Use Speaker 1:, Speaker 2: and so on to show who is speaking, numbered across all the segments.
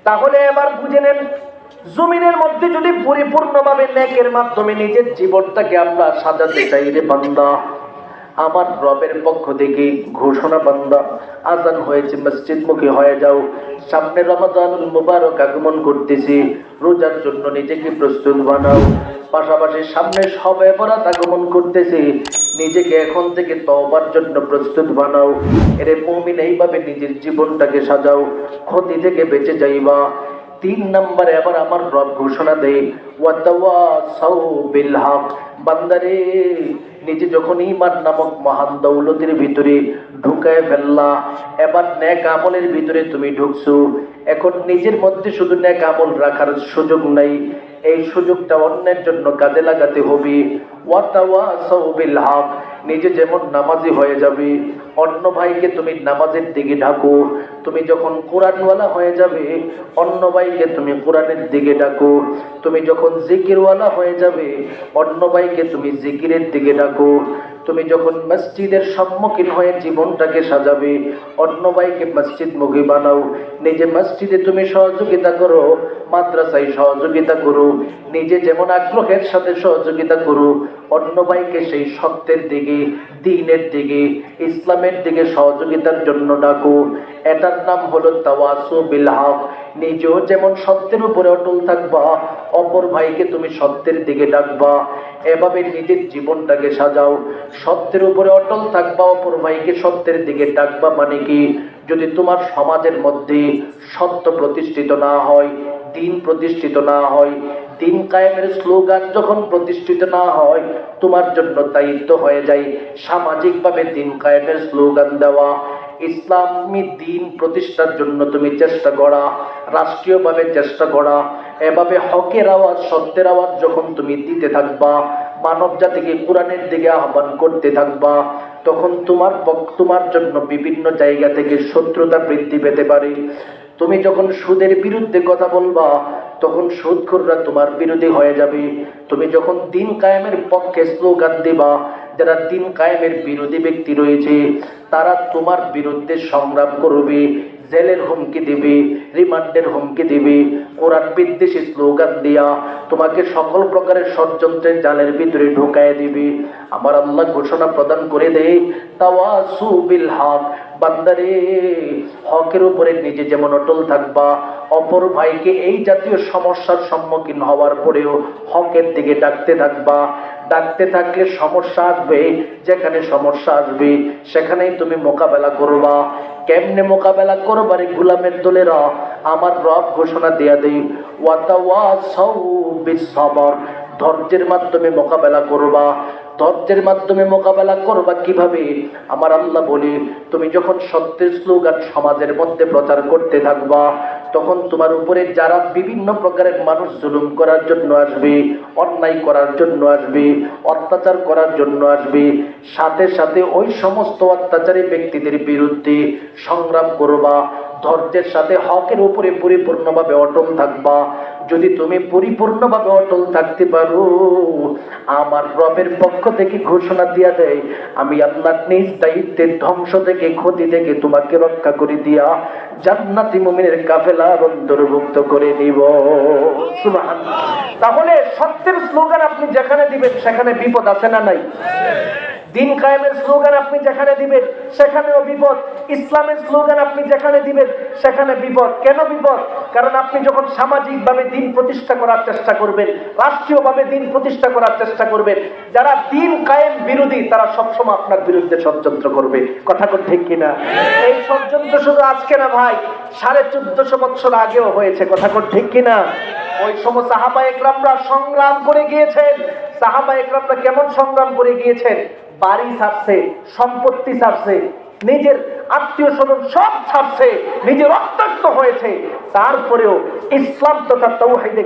Speaker 1: তাহলে এবার বুঝে নেন, জমিনের মধ্যে যদি পরিপূর্ণভাবে নেকের মাধ্যমে নিজের জীবনটাকে আমরা সাজাতে চাই রে বান্দা, আমার রবের পক্ষ থেকে ঘোষণা, বান্দা আজান হয়েছে, মসজিদমুখী হয়ে যাও। সামনে রমাদানুল মুবারক আগমন করতেছি, রোজার জন্য নিজেকে প্রস্তুত বানাও। পাশাপাশি সামনে শবে বরাত আগমন করতেছে, নিজেকে এখন থেকে তওবার জন্য প্রস্তুত বানাও। এরে মুমিন, এইভাবে নিজের জীবনটাকে সাজাও, ক্ষতি থেকে বেঁচে যাইবা। 3 নম্বরে আবার আমার রব ঘোষণা দেয়, ওয়াতাওয়াসাউ বিল হক। বান্দারে, নিজে যখন ঈমান নামক মহান দৌলতের ভিতরে ঢুকায় ফেললা, এবার নেক আমলের ভিতরে তুমি ঢুকছো। এখন নিজের মধ্যে শুধু নেক আমল রাখার সুযোগ নাই, এই সুযোগটা অন্যের জন্য কাজে লাগাতে হবে। ওয়াতাওয়াসাউ বিল হক, নিজে যেমন নামাজি হয়ে যাবে, অন্য ভাইকে তুমি নামাজের দিকে ডাকো। তুমি যখন কোরআনওয়ালা হয়ে যাবে, অন্য ভাইকে তুমি কোরআনের দিকে ডাকো। তুমি যখন জিকিরওয়ালা হয়ে যাবে, অন্য ভাইকে তুমি জিকিরের দিকে ডাকো। তুমি যখন মসজিদের সম্মুখীন হয়ে জীবনটাকে সাজাবে, অন্য ভাইকে মসজিদমুখী বানাও। নিজে মসজিদে তুমি সহযোগিতা করো, মাদ্রাসায় সহযোগিতা করো, নিজে যেমন আগ্রহের সাথে সহযোগিতা করো, অন্য ভাইকে সেই সত্যের দিকে, দ্বীনের দিকে, ইসলামের দিকে সহযোগিতার জন্য ডাকো। এটার নাম হলো তাওয়াসু বিল হক। নিজেও যেমন সত্যের উপরে অটল থাকবা, অপর ভাইকে তুমি সত্যের দিকে ডাকবা। এভাবে নিজের জীবনটাকে সাজাও, সত্যের উপরে অটল থাকবা, অপর ভাইকে সত্যের দিকে ডাকবা। মানে কি, যদি তোমার সমাজের মধ্যে সত্য প্রতিষ্ঠিত না হয়, দিন প্রতিষ্ঠিত না হয়, দিন কায়েমের স্লোগান যখন প্রতিষ্ঠিত না হয়, তোমার জন্য দায়িত্ব হয়ে যায় সামাজিকভাবে দিন কায়েমের স্লোগান দেওয়া। ইসলামী দিন প্রতিষ্ঠার জন্য তুমি চেষ্টা করা, রাষ্ট্রীয়ভাবে চেষ্টা করা। এভাবে হকের আওয়াজ, সত্যের আওয়াজ যখন তুমি দিতে থাকবা, মানব জাতিকে কোরআনের দিকে আহ্বান করতে থাকবা, তখন তোমার জন্য বিভিন্ন জায়গা থেকে শত্রুতা বৃদ্ধি পেতে পারে। তুমি যখন সুদের বিরুদ্ধে কথা বলবা, তখন সুদখোররা তোমার বিরোধী হয়ে যাবে। তুমি যখন দিন কায়েমের পক্ষে স্লোগান দিবা, যারা দিন কায়েমের বিরোধী ব্যক্তি রয়েছে, তারা তোমার বিরুদ্ধে সংগ্রাম করবে, জেলের হুমকি দিবে, রিমান্ডের হুমকি দিবে, কোরআন বিদ্বেষী স্লোগান দিয়া তোমাকে সকল প্রকারের ষড়যন্ত্রের জালের ভিতরে ঢুকায় দিবে। আমার আল্লাহ ঘোষণা প্রদান করে দেয়, তাওয়াসু বিল হক। বান্দারে, হকের উপরে নিজে যেমন অটল থাকবা, অপর ভাইকে এই জাতীয় সমস্যার সম্মুখীন হওয়ার পরেও হকের দিকে ডাকতে থাকবা। ডাকতে থাকলে সমস্যা আসবে, যেখানে সমস্যা আসবে সেখানেই তুমি মোকাবেলা করবা। কেমনে মোকাবেলা করবা রে গোলামের দলেরা? আমার রব ঘোষণা দিয়া দেই, ওয়াতাওয়াসাউ বিস সবর। ধৈর্যের মাধ্যমে মোকাবেলা করবা। ধৈর্যের মাধ্যমে মোকাবেলা করবা কিভাবে? আমার আল্লাহ বলি, তুমি যখন সত্যের স্লোগান সমাজের মধ্যে প্রচার করতে থাকবা, তখন তোমার উপরে যারা বিভিন্ন প্রকারের মানুষ জুলুম করার জন্য আসবে, অন্যায় করার জন্য আসবে, অত্যাচার করার জন্য আসবে, সাথে সাথে ওই সমস্ত অত্যাচারী ব্যক্তিদের বিরুদ্ধে সংগ্রাম করবা। ধৈর্যের সাথে হকের উপরে পরিপূর্ণভাবে অটল থাকবা। যদি তুমি পরিপূর্ণভাবে অটল থাকতে পারো, আমার রবের পক্ষ থেকে ঘোষণা দিয়া দেয়, আমি আল্লাহ নিজ দায়িত্বের ধ্বংস থেকে, ক্ষতি থেকে তোমাকে রক্ষা করে দিয়া জান্নাতি মুমিনের কাফেলার অন্তর্ভুক্ত করে নিব। সুবহানাল্লাহ। তাহলে সত্যের স্লোগান আপনি যেখানে দিবেন সেখানে বিপদ আছে না নাই? দিন কায়েমের স্লোগান আপনি যেখানে দিবেন সেখানেও বিপদ। ইসলামের স্লোগান আপনি যেখানে দিবেন সেখানে বিপদ। কেন বিপদ? কারণ আপনি যখন সামাজিকভাবে দিন প্রতিষ্ঠা করার চেষ্টা করবেন, রাষ্ট্রীয়ভাবে দিন প্রতিষ্ঠা করার চেষ্টা করবেন, যারা দিন কায়েম বিরোধী তারা সবসময় আপনার বিরুদ্ধে ষড়যন্ত্র করবে। কথা কোন ঠিক কিনা? এই ষড়যন্ত্র শুধু আজকে না ভাই, 1450 বছর আগেও হয়েছে। কথা কোন ঠিক কিনা? ওই সময় সাহাবা একরামরা সংগ্রাম করে গিয়েছেন। সাহাবা একরামরা কেমন সংগ্রাম করে গিয়েছেন? বাড়ি ছাড়ছে, সম্পত্তি ছাড়ছে, নিজের আত্মীয় স্বজন সব ছাড়ছে, নিজে রক্তাক্ত হয়েছে, তারপরেও ইসলাম তথা তাওহীদে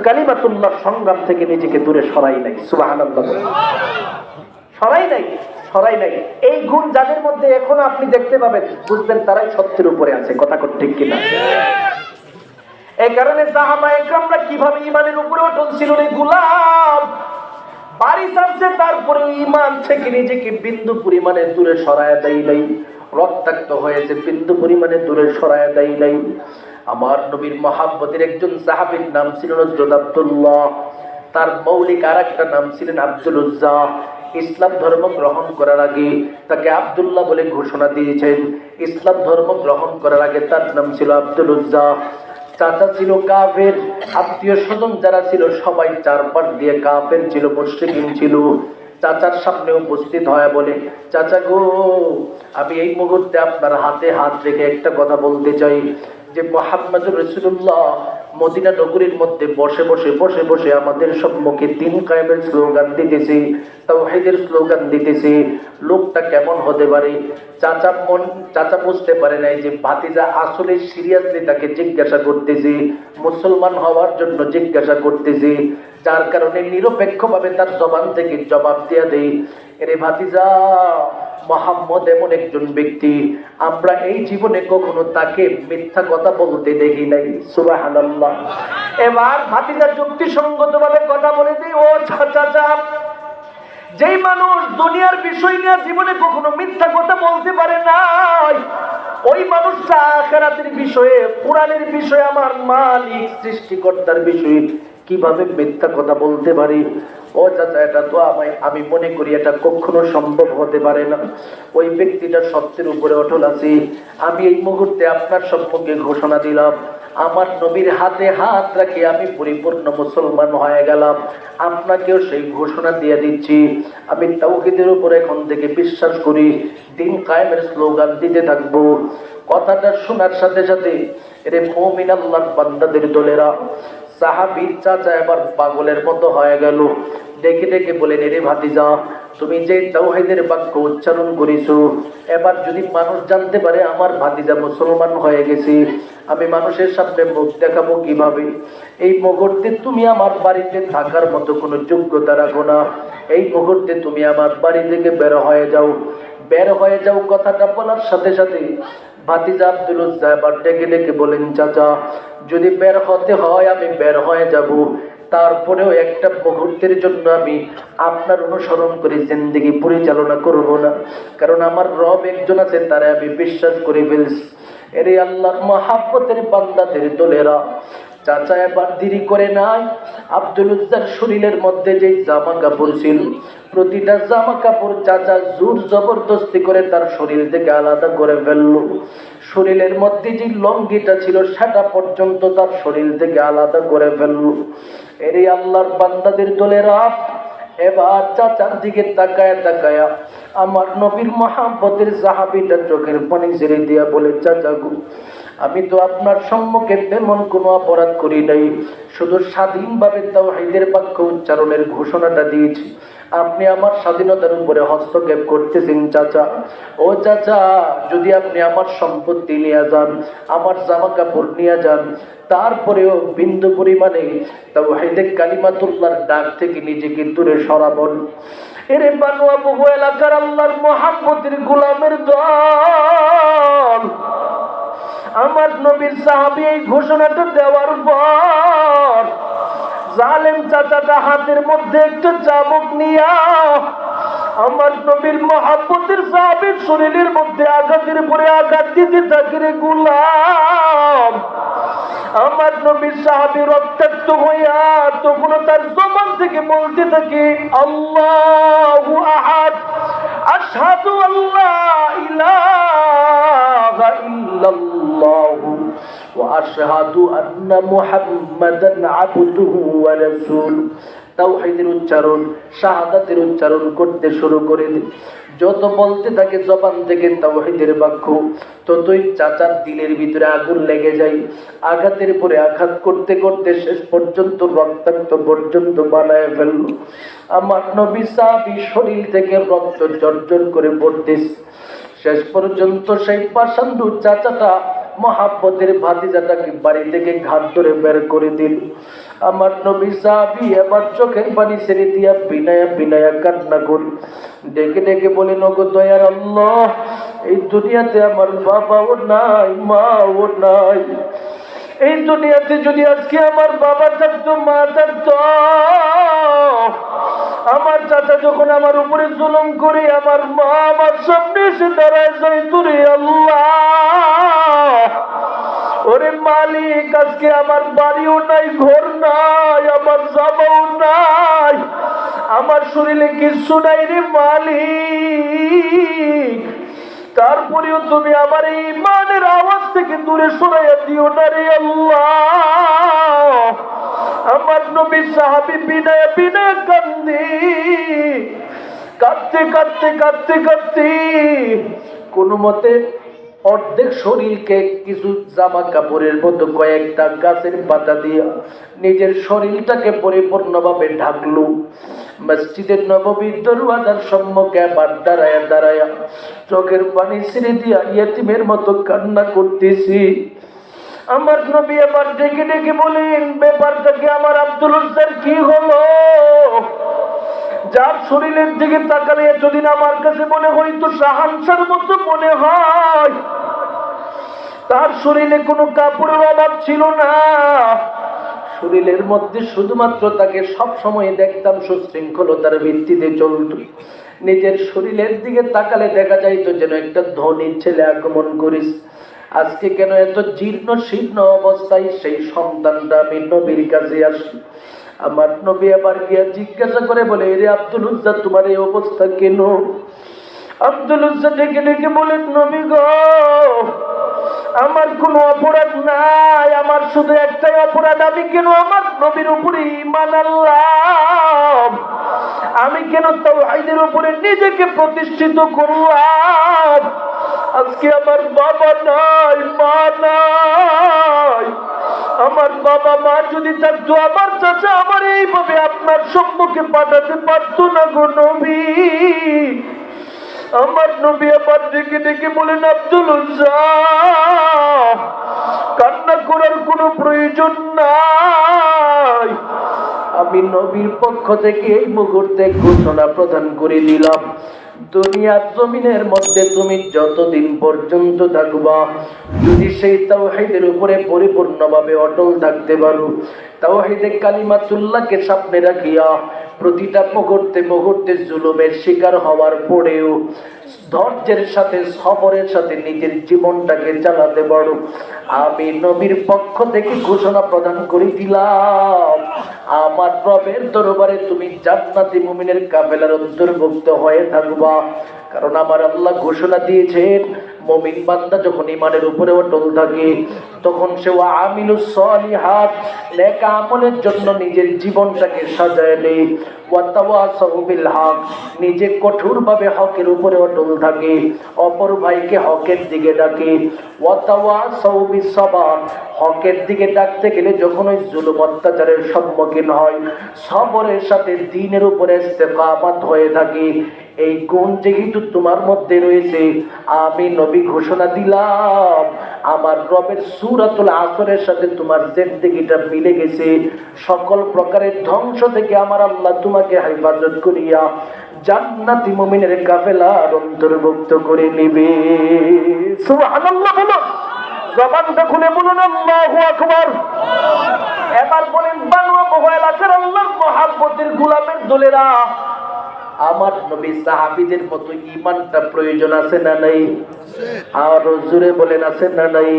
Speaker 1: কালিমাতুল্লাহ সংগ্রাম থেকে নিজেকে দূরে সরাই নাই। সুবহানাল্লাহ। সরাই নাই, সরাই নাই। এই গুণ যাদের মধ্যে এখনো আপনি দেখতে পাবেন, বুঝবেন তারাই সত্যের উপরে আছে। কথা ঠিক কিনা? এই কারণে সাহাবা একরামরা কিভাবে ঈমানের উপরে অটল ছিল রে গোলাম। বাড়ি ছাড়ছে, তারপরে ঈমান থেকে নিজেকে বিন্দু পরিমাণে দূরে সরায় দেয় নাই। রক্তাক্ত হয়েছে, বিন্দু পরিমাণে দূরে সরায় দেয় নাই। আমার নবীর মহাব্বতের একজন সাহাবীর নাম ছিল হযরত আব্দুল্লাহ, তার মৌলিক আরেকটা নাম ছিলেন আব্দুল উজ্জা। ইসলাম ধর্ম গ্রহণ করার আগে তাকে আব্দুল্লাহ বলে ঘোষণা দিয়েছেন, ইসলাম ধর্ম গ্রহণ করার আগে তার নাম ছিল আব্দুল উজ্জা। চাচা ছিল কাফের, আত্মীয় স্বজন যারা ছিল সবাই চারপাশ দিয়ে কাফের ছিল, মুশরিকিন ছিল। চাচার সামনে উপস্থিত হয় বলে, চাচা গো, আমি এই মুহূর্তে আপনার হাতে হাত রেখে একটা কথা বলতে চাই যে মুহাম্মদুর রাসূলুল্লাহ মদিনা নগরীর মধ্যে বসে আমাদের সম্মুখে দ্বীন কায়েমের স্লোগান দিতেছে, তাওহীদের স্লোগান দিতেছে। লোকটা কেমন হতে পারে? চাচা বুঝতে পারে নাই যে ভাতিজা আসলে সিরিয়াসলি তাকে জিজ্ঞাসা করতেছে, মুসলমান হওয়ার জন্য জিজ্ঞাসা করতেছে, যার কারণে নিরপেক্ষভাবে তার জবান থেকে জবাব দিয়া দেয়, এরে ভাতিজা, মুহাম্মদ এমন একজন ব্যক্তি আমরা এই জীবনে কখনো তাকে মিথ্যা কথা বলতে দেখি নাই। সুবহানাল্লাহ। এবার ভাতিজা যুক্তিসঙ্গতভাবে কথা বলে দেয়, ও চাচা, যেই মানুষ দুনিয়ার বিষয় নিয়ে জীবনে কখনো মিথ্যা কথা বলতে পারে নাই, ওই মানুষটা আখিরাতের বিষয়ে, কুরআনের বিষয়ে, আমার মালিক সৃষ্টিকর্তার বিষয়ে কিভাবে মিথ্যা কথা বলতে পারি? ও চাচা, এটা তো আমি মনে করি এটা কখনো সম্ভব হতে পারে না। ওই ব্যক্তিটা সত্যের উপরে অটল আছে। আমি এই মুহূর্তে আপনার সম্মুখে ঘোষণা দিলাম, আমার নবীর হাতে হাত রাখি আমি পরিপূর্ণ মুসলমান হয়ে গেলাম। আপনাকেও সেই ঘোষণা দিয়ে দিচ্ছি, আমি তাওহীদের উপর এখন থেকে বিশ্বাস করি, দ্বীন কায়েমের স্লোগান দিতে থাকবো। কথাটা শোনার সাথে সাথে এরে মুমিন আল্লাহর বান্দাদের দলেরা, সাহাবীর চাচা এবার পাগলের মতো হয়ে গেল। ডেকে ডেকে বলেন, এরে ভাতিজা, তুমি যে তাওহীদের বাক্য উচ্চারণ করেছো, এবার যদি মানুষ জানতে পারে আমার ভাতিজা মুসলমান হয়ে গেছে, আমি মানুষের সামনে মুখ দেখাবো কিভাবে? এই মুহূর্তে তুমি আমার বাড়িতে থাকার মতো কোনো যোগ্যতা রাখো না। এই মুহূর্তে তুমি আমার বাড়ি থেকে বের হয়ে যাও, বের হয়ে যাও। কথাটা বলার সাথে সাথে ভাতিজা আব্দুল উজ্জা এবার ডেকে ডেকে বলেন, চাচা, যদি বের হতে হয় আমি বের হয়ে যাব, তারপরেও একটা মুহূর্তের জন্য আমি আপনার অনুসরণ করে জিন্দেগি পরিচালনা করব না, কারণ আমার রব একজন আছে, তারা আমি বিশ্বাস করে ফেলছি। এরে আল্লাহর মহাব্বতের বান্দাদের দলেরা, চাচা এবার দেরি করে নাই। আব্দুল উজ্জার শরীরের মধ্যে যে জামা কাপড় ছিল, প্রতিটা জামা কাপড় চাচা জোর জবরদস্তি করে তার শরীর থেকে আলাদা করে ফেললো। শরীরের মধ্যে যে লঙ্গিটা ছিল সেটা পর্যন্ত তার শরীর থেকে আলাদা করে ফেললো। এরে আল্লাহর বান্দাদের দলেরা, এবার চাচার দিকে তাকায়া তাকায়া আমার নবীর মহাব্বতের সাহাবীটা চোখের পানি ছেড়ে দিয়া বলে, চাচা গো, আমি তো আপনার সম্মুখে তেমন কোনো অপরাধ করি নাই, শুধু স্বাধীনভাবে তাওহীদের বাক্য উচ্চারণের ঘোষণাটা দিয়েছি। আপনি আমার স্বাধীনতার উপরে হস্তক্ষেপ করতেছেন চাচা। ও চাচা, যদি আপনি আমার সম্পত্তি নিয়ে যান, আমার জামা কাপড় নিয়ে যান, তারপরেও বিন্দু পরিমাণে তাওহীদে কালিমাতুল্লাহর ডাক থেকে নিজেকে দূরে সরাবন। এরে বানুয়া বহু এলাকার আল্লাহর মহাব্বতের গোলামের দল, আমার নবীর সাহাবী এই ঘোষণাটা দেওয়ার পর জালেম চাচাটা হাতের মধ্যে একটা চাবুক নিয়া আমার নবীর মহাব্বতের সাহাবীর শরীরের মধ্যে আঘাতের পরে আঘাত দিতে থাকে। রে গোলাম, আমার নবীর সাহাবী রক্তাক্ত হইয়া তখন তার জবান থেকে বলতে থাকে, আল্লাহু আহাদ, আশহাদু আল্লা ইলাহা ইল্লাল্লাহু ওয়া আশহাদু আন্না মুহাম্মাদান আবদুহু ওয়া রাসূলুহু। তাওহীদের উচ্চারণ, শাহাদাতের উচ্চারণ করতে শুরু করে দেয়। যত বলতে থাকে জবান থেকে তাওহীদের বাক্য, ততই চাচার দিলের ভিতরে আগুন লেগে যায়। আঘাতের পরে আঘাত করতে করতে শেষ পর্যন্ত রক্তাক্ত পর্যন্ত বানায় ফেলল। আমার নবী সাহাবী শরীর থেকে রক্ত ঝরঝর করে পড়তেছে। শেষ পর্যন্ত সেই পাষাণ্ডু চাচাটা মহাব্বতের ভাতিজাটাকে বাড়ি থেকে ঘাট ধরে বের করে দিল। আমার নবী সাহাবী এবার চোখের পানি ছেড়ে দিয়া বিনায়া বিনায়া কান্না করি, ডেকে ডেকে বলেন, ওগো দয়ার আল্লাহ, এই দুনিয়াতে আমার বাবাও নাই, মাও নাই। এই দুনিয়াতে যদি আজকে আমার বাবা থাকতো, মা থাকতো, আমার চাচা যখন আমার উপরে জুলুম করে আমার মা আমার সামনে এসে দাঁড়ায় যাইতো, রে আল্লাহ, ওরে মালিক, আজকে আমার বাড়িও নাই, ঘর নাই, আমার জামাও নাই, আমার শরীরে কিছু নাই রে মালিক। তারপরেও তুমি আমার এই ইমানের আওয়াজ থেকে দূরে সরাইয়া দিও না রে আল্লাহ। আমার নবী সাহাবী বিনয় বিনয় কাঁদতে কাঁদতে কাঁদতে কাঁদতে কোনো মতে অর্ধেক শরীরকে কিছু জামা কাপড়ের মতো কয়েকটা গাছের পাতা দিয়া নিজের শরীরটাকে পরিপূর্ণভাবে ঢাকলো। মসজিদের নববীর দরওয়াজার সম্মুখে আবার দাঁড়ায়া দাঁড়ায়া চোখের পানি ছেড়ে দিয়া ইয়েতিমের মতো কান্না করতেছি। আমার নবী আবার ডেকে ডেকে বলেন, ব্যাপারটা কি আমার আব্দুল উজ্জার কি হলো? যার শরীরের দিকে তাকালে এতদিন আমার কাছে মনে হইতো শাহানশার মতো মনে হয়, তার শরীরে কোনো কাপড়ের অভাব ছিল না, শরীরের মধ্যে শুধুমাত্র তাকে সব সময় দেখতাম সুশৃঙ্খলতার ভিত্তিতে চলত। নিজের শরীরের দিকে তাকালে দেখা যাইতো যেন একটা ধনী ছেলে আগমন করিস। আজকে কেন এত জীর্ণ শীর্ণ অবস্থায় সেই সন্তানটা আমি নবীর কাছে আসি। আমার নবী আবার গিয়া জিজ্ঞাসা করে বলে, রে আব্দুল উজ্জা, তোমার এই অবস্থা কেন? আব্দুল উজ্জা ডেকে ডেকে বলেন, নবী গো, আমার কোনো অপরাধ নাই, আমার শুধু একটাই অপরাধ, আমি কেন আমার নবীর উপরে ঈমান আনলাম, আমি কেন তাওহীদের উপরে নিজেকে প্রতিষ্ঠিত করলাম। আজকে আমার বাবা নাই, মা নাই, আমার বাবা মা যদি থাকতো আমার চাচা আমার এইভাবে আপনার সম্মুখে পাঠাতে পারতো না গো নবী। আমার নবী আবার ডেকে ডেকে বলেন, আব্দুল উজ্জা, কান্না করার কোনো প্রয়োজন নাই, আমি নবীর পক্ষ থেকে এই মুহূর্তে ঘোষণা প্রদান করে দিলাম, দুনিয়ার জমিনের মধ্যে তুমি যতদিন পর্যন্ত থাকবা, যদি সেই তাওহীদের উপরে পরিপূর্ণভাবে অটল থাকতে পারো, তাওহীদে কালিমাতুল্লাহকে সামনে রাখিয়া প্রতিটা মুহূর্তে মুহূর্তে জুলুমের শিকার হওয়ার পরেও ধৈর্যের সাথে সবরের সাথে নিজের জীবনটাকে চালাতে পারো, আমি নবীর পক্ষ থেকে ঘোষণা প্রদান করে দিলাম, আমার রবের দরবারে তুমি জান্নাতি মুমিনের কাফেলার অন্তর্ভুক্ত হয়ে থাকবা। কারণ আমার আল্লাহ ঘোষণা দিয়েছেন, মুমিন বান্দা যখন ঈমানের উপরে অটল থাকে তখন সে আমিলুস সলিহাত নেক আমলের জন্য নিজের জীবনটাকে সাজায় নেয়, ওয়া তাওয়াসাউ বিল হক নিজে কঠোরভাবে হকের উপরে অটল থাকে, অপর ভাইকে হকের দিকে ডাকে, ওয়া তাওয়াসাউ বিস সাবর হকের দিকে ডাকতে গেলে যখন ওই জুলুম অত্যাচারের সম্মুখীন হয় সবরের সাথে দ্বীনের উপরে ইস্তেকামাত হয়ে থাকে। এই গুণ যেহেতু তোমার মধ্যে রয়েছে, আমি নবী ঘোষণা দিলাম, আমার রবের সূরাতুল আসরের সাথে তোমার জিন্দেগিটা মিলে গেছে, সকল প্রকারের ধ্বংস থেকে আমার আল্লাহ তোমাকে হেফাজত করিয়া জান্নাতি মুমিনের কাফেলার অন্তর্ভুক্ত করে নেবে। সুবহানাল্লাহ বলো, জবানটা খুলে বলুন আল্লাহু আকবার। এবার বলেন, বানু আবু এলাকার আল্লাহর মহব্বতের গোলামের দলেরা, আমার নবী সাহাবীদের মতো ঈমানটা প্রয়োজন আছে না নাই? আর জোরে বলেন, আছে না নাই?